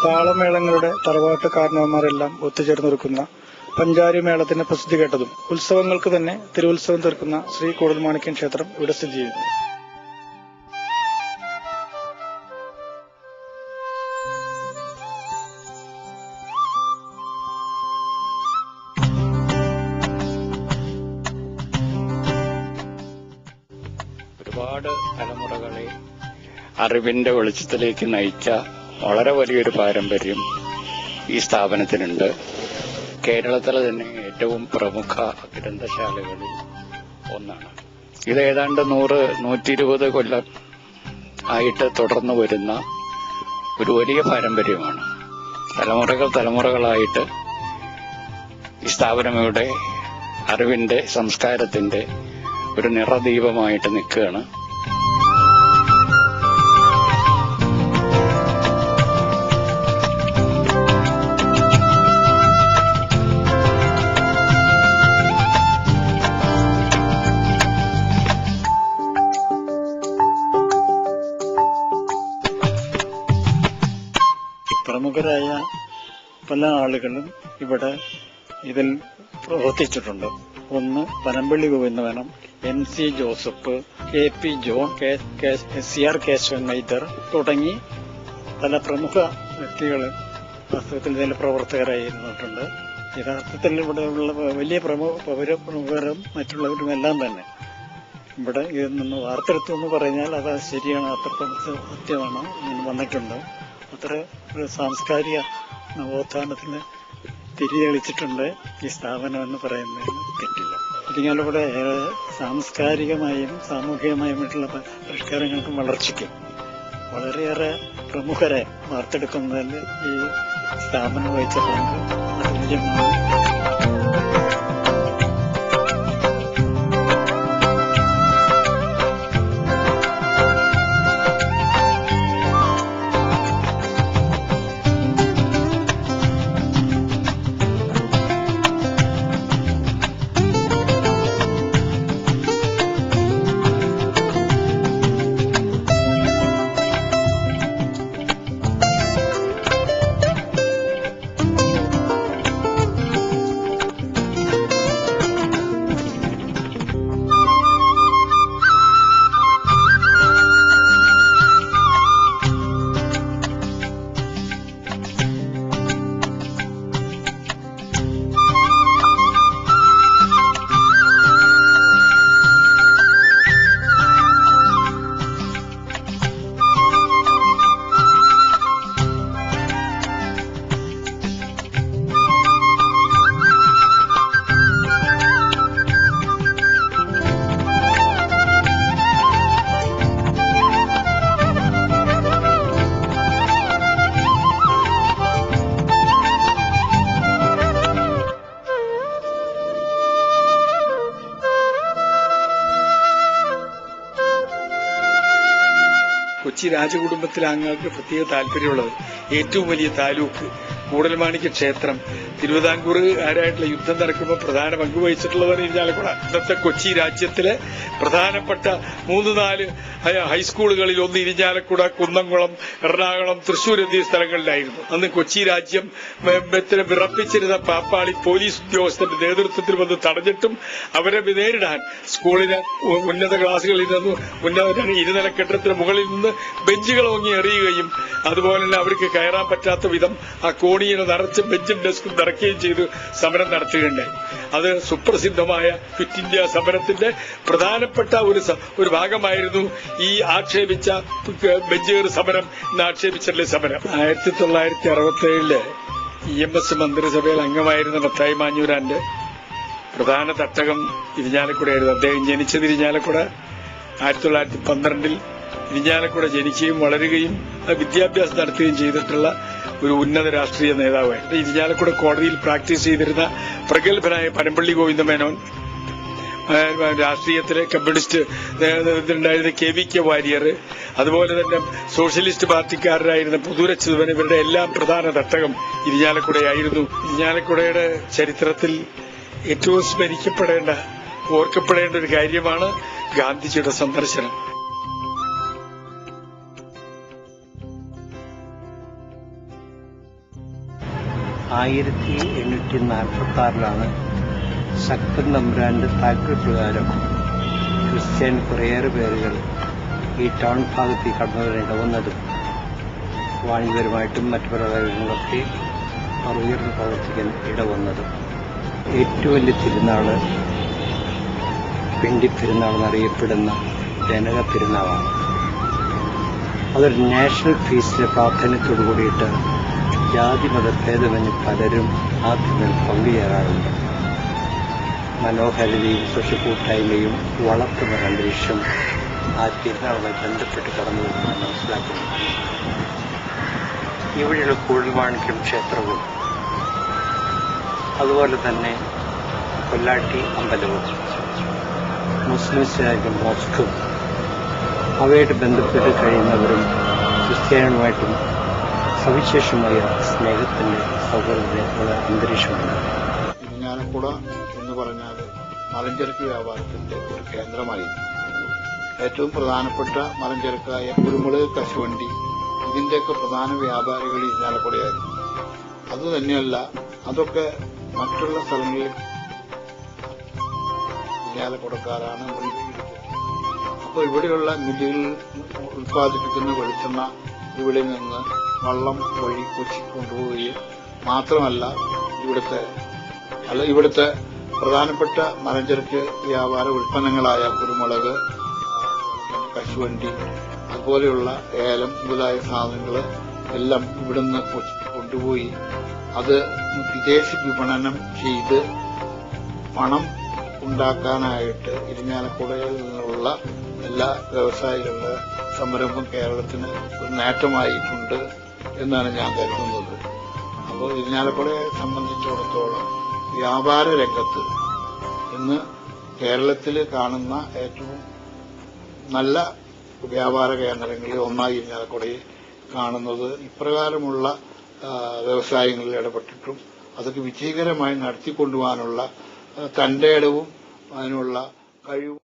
താളമേളങ്ങളുടെ തറവാട്ട് കാരണവന്മാരെല്ലാം ഒത്തുചേർന്നൊരുക്കുന്ന പഞ്ചാരി മേളത്തിന്റെ പ്രസിദ്ധി കേട്ടതും ഉത്സവങ്ങൾക്ക് തന്നെ തിരുവുത്സവം തീർക്കുന്ന ശ്രീ കൂടൽമാണിക്യം ക്ഷേത്രം ഇവിടെ സ്ഥിതി ചെയ്യുന്നു. ഒരുപാട് തലമുറകളെ അറിവിന്റെ വെളിച്ചത്തിലേക്ക് നയിച്ച വളരെ വലിയൊരു പാരമ്പര്യം ഈ സ്ഥാപനത്തിനുണ്ട്. കേരളത്തിലെ തന്നെ ഏറ്റവും പ്രമുഖ ഗ്രന്ഥശാലകളിൽ ഒന്നാണ്. ഇത് ഏതാണ്ട് 100-120 കൊല്ലം ആയിട്ട് തുടർന്നു വരുന്ന ഒരു വലിയ പാരമ്പര്യമാണ്. തലമുറകളായിട്ട് ഈ സ്ഥാപനം ഇവിടെ അറിവിന്റെ സംസ്കാരത്തിന്റെ ഒരു നിറദീപമായിട്ട് നിൽക്കുകയാണ്. പ്രമുഖരായ പല ആളുകളും ഇവിടെ ഇതിൽ പ്രവർത്തിച്ചിട്ടുണ്ട്. ഒന്ന് Panampilly Govinda Menon, MC Joseph, KP John, CR Kesavan മൈദർ തുടങ്ങി പല പ്രമുഖ വ്യക്തികൾ വാസ്തവത്തിൽ ഇതിൽ പ്രവർത്തകരായി ഇരുന്നിട്ടുണ്ട്. യഥാർത്ഥത്തിൽ ഇവിടെ ഉള്ള വലിയ പ്രമുഖരും മറ്റുള്ളവരും എല്ലാം തന്നെ ഇവിടെ ഇതിൽ നിന്ന് വാർത്തെടുത്തു എന്ന് പറഞ്ഞാൽ അത് ശരിയാണ്, അത്രത്തോളം സത്യമാണ്. ഇങ്ങനെ വന്നിട്ടുണ്ട്. അത്ര ഒരു സാംസ്കാരിക നവോത്ഥാനത്തിന് തിരിതെളിച്ചിട്ടുണ്ട് ഈ സ്ഥാപനം എന്ന് പറയുന്നതിന് തെറ്റില്ല. അതിനാൽ ഇവിടെ സാംസ്കാരികമായും സാമൂഹികമായിട്ടുള്ള പരിഷ്കാരങ്ങൾക്കും വളർച്ചയ്ക്കും വളരെയേറെ പ്രമുഖരെ വാർത്തെടുക്കുന്നതിൽ ഈ സ്ഥാപനം വഹിച്ച പങ്ക് അതുല്യമാണ്. കൊച്ചി രാജകുടുംബത്തിലെ അംഗങ്ങൾക്ക് പ്രത്യേക താല്പര്യമുള്ളത് ഏറ്റവും വലിയ താലൂക്ക് കൂടൽമാണിക്യ ക്ഷേത്രം തിരുവിതാംകൂർ ആരായിട്ടുള്ള യുദ്ധം നടക്കുമ്പോൾ പ്രധാന പങ്ക് വഹിച്ചിട്ടുള്ളവർ ഇരിഞ്ഞാലക്കുട. ഇന്നത്തെ കൊച്ചി രാജ്യത്തിലെ പ്രധാനപ്പെട്ട 3-4 ഹൈസ്കൂളുകളിൽ ഒന്ന് ഇരിഞ്ഞാലക്കുട, കുന്നംകുളം, എറണാകുളം, തൃശൂർ എന്നീ സ്ഥലങ്ങളിലായിരുന്നു. അന്ന് കൊച്ചി രാജ്യം വിറപ്പിച്ചിരുന്ന പാപ്പാളി പോലീസ് ഉദ്യോഗസ്ഥന്റെ നേതൃത്വത്തിൽ വന്ന് തടഞ്ഞിട്ടും അവരെ നേരിടാൻ സ്കൂളിന് ഉന്നത ക്ലാസുകളിൽ നിന്ന് ഇരുനില കെട്ടിടത്തിന് മുകളിൽ നിന്ന് ബെഞ്ചുകൾ ഓങ്ങി എറിയുകയും അതുപോലെ തന്നെ അവർക്ക് കയറാൻ പറ്റാത്ത വിധം ആ കോണിയെ നിറച്ച് ബെഞ്ചും ഡെസ്കും നിറയ്ക്കുകയും ചെയ്ത് സമരം നടത്തുകയുണ്ടായി. അത് സുപ്രസിദ്ധമായ ക്വിറ്റ് ഇന്ത്യ സമരത്തിന്റെ പ്രധാനപ്പെട്ട ഒരു ഭാഗമായിരുന്നു ഈ ആക്ഷേപിച്ച ബെഞ്ചേർ സമരം എന്ന് ആക്ഷേപിച്ചിട്ടുള്ള സമരം. 1967 EMS മന്ത്രിസഭയിൽ അംഗമായിരുന്ന മത്തായി മാഞ്ഞൂരാന്റെ പ്രധാന തട്ടകം ഇരിഞ്ഞാലക്കുടയായിരുന്നു. അദ്ദേഹം ജനിച്ചത് ഇരിഞ്ഞാലക്കുട. 1912 ഇരിഞ്ഞാലക്കുട ജനിക്കുകയും വളരുകയും വിദ്യാഭ്യാസം നടത്തുകയും ചെയ്തിട്ടുള്ള ഒരു ഉന്നത രാഷ്ട്രീയ നേതാവായിരുന്നു. ഇരിഞ്ഞാലക്കുട കോടതിയിൽ പ്രാക്ടീസ് ചെയ്തിരുന്ന പ്രഗത്ഭനായ പനമ്പള്ളി ഗോവിന്ദമേനോൻ, രാഷ്ട്രീയത്തിലെ കമ്മ്യൂണിസ്റ്റ് ഉണ്ടായിരുന്ന KVK വാര്യർ, അതുപോലെ തന്നെ സോഷ്യലിസ്റ്റ് പാർട്ടിക്കാരനായിരുന്ന പുതൂരച്യുതൻ, ഇവരുടെ എല്ലാം പ്രധാന തട്ടകം ഇരിഞ്ഞാലക്കുടയായിരുന്നു. ഇരിഞ്ഞാലക്കുടയുടെ ചരിത്രത്തിൽ ഏറ്റവും സ്മരിക്കപ്പെടേണ്ട, ഓർക്കപ്പെടേണ്ട ഒരു കാര്യമാണ് ഗാന്ധിജിയുടെ സന്ദർശനം. ആയിരത്തി 1846 ശക്തൻ തമ്പുരാന്റെ താല്പര്യപ്രകാരം ക്രിസ്ത്യൻ കുറേയേറെ പേരുകൾ ഈ ടൗൺ ഭാഗത്ത് കടന്നുവരേണ്ടവന്നതും വാണിജ്യപരമായിട്ടും മറ്റു പല കാര്യങ്ങളിലൊക്കെ അവർ ഉയർന്നു പ്രവർത്തിക്കാൻ ഇടവന്നതും ഏറ്റവും വലിയ തിരുനാള് പിണ്ടി പെരുന്നാൾ എന്നറിയപ്പെടുന്ന ജനക പെരുന്നാളാണ്. അതൊരു നാഷണൽ ഫീസ്റ്റിന്റെ പ്രാധാന്യത്തോടു കൂടിയിട്ട് ജാതി മതഭേദമന്യേ പലരും ആ തിരുനാൾ പങ്കുചേരാറുണ്ട്. മനോഹാരിതയും കൂട്ടായ്മയും വളർത്തുന്ന അന്തരീക്ഷം ആ തിരുനാളുമായി ബന്ധപ്പെട്ട് കടന്നു വരുന്നത് മനസ്സിലാക്കുന്നു. ഇവിടെയുള്ള കൂടൽമാണിക്യം ക്ഷേത്രവും അതുപോലെ തന്നെ കൊല്ലാട്ടി അമ്പലവും മുസ്ലിംസിനായിട്ട് മോസ്കും അവയായിട്ട് ബന്ധപ്പെട്ട് കഴിയുന്നവരും ക്രിസ്ത്യാനികളുമായിട്ടും സവിശേഷമായ സ്നേഹത്തിന്റെ സൗഹൃദത്തിന്റെ അന്തരീക്ഷമുണ്ട്. ഇരിഞ്ഞാലക്കുട എന്ന് പറഞ്ഞാൽ മലഞ്ചരക്ക് വ്യാപാരത്തിന്റെ ഒരു കേന്ദ്രമായി. ഏറ്റവും പ്രധാനപ്പെട്ട മലഞ്ചരക്കായ കുരുമുളക്, കശുവണ്ടി, ഇതിന്റെയൊക്കെ പ്രധാന വ്യാപാരികൾ ഇരിഞ്ഞാലക്കുടയായിരുന്നു. അതുതന്നെയല്ല, അതൊക്കെ മറ്റുള്ള സ്ഥലങ്ങളിൽ ഇരിഞ്ഞാലക്കുടക്കാരാണ് ഉപയോഗിക്കുന്നത്. അപ്പോൾ ഇവിടെയുള്ള മില്ലുകളിൽ ഉൽപ്പാദിപ്പിക്കുന്ന വെളിച്ചെണ്ണ ഇവിടെ നിന്ന് വള്ളം വഴി കൊച്ചി കൊണ്ടുപോവുകയും മാത്രമല്ല ഇവിടുത്തെ പ്രധാനപ്പെട്ട മലഞ്ചരക്ക് വ്യാപാര ഉൽപ്പന്നങ്ങളായ കുരുമുളക്, കശുവണ്ടി, അതുപോലെയുള്ള ഏലം മുതലായ സാധനങ്ങൾ എല്ലാം ഇവിടുന്ന് കൊണ്ടുപോയി അത് വിദേശ വിപണനം ചെയ്ത് പണം ഉണ്ടാക്കാനായിട്ട് ഇരിഞ്ഞാലക്കുടയിൽ നിന്നുള്ള എല്ലാ വ്യവസായികളുടെ സംരംഭം കേരളത്തിന് ഒരു നേട്ടമായിട്ടുണ്ട് എന്നാണ് ഞാൻ കരുതുന്നത്. അപ്പോൾ ഇരിഞ്ഞാലക്കുടയെ സംബന്ധിച്ചിടത്തോളം വ്യാപാര രംഗത്ത് ഇന്ന് കേരളത്തിൽ കാണുന്ന ഏറ്റവും നല്ല വ്യാപാര കേന്ദ്രങ്ങളിൽ ഒന്നായി ഇരിഞ്ഞാലക്കുടയെ കാണുന്നത് ഇപ്രകാരമുള്ള വ്യവസായങ്ങളിൽ ഇടപെട്ടിട്ടും അതൊക്കെ വിജയകരമായി നടത്തിക്കൊണ്ടുപോകാനുള്ള തന്റെ ഇടവും അതിനുള്ള കഴിവും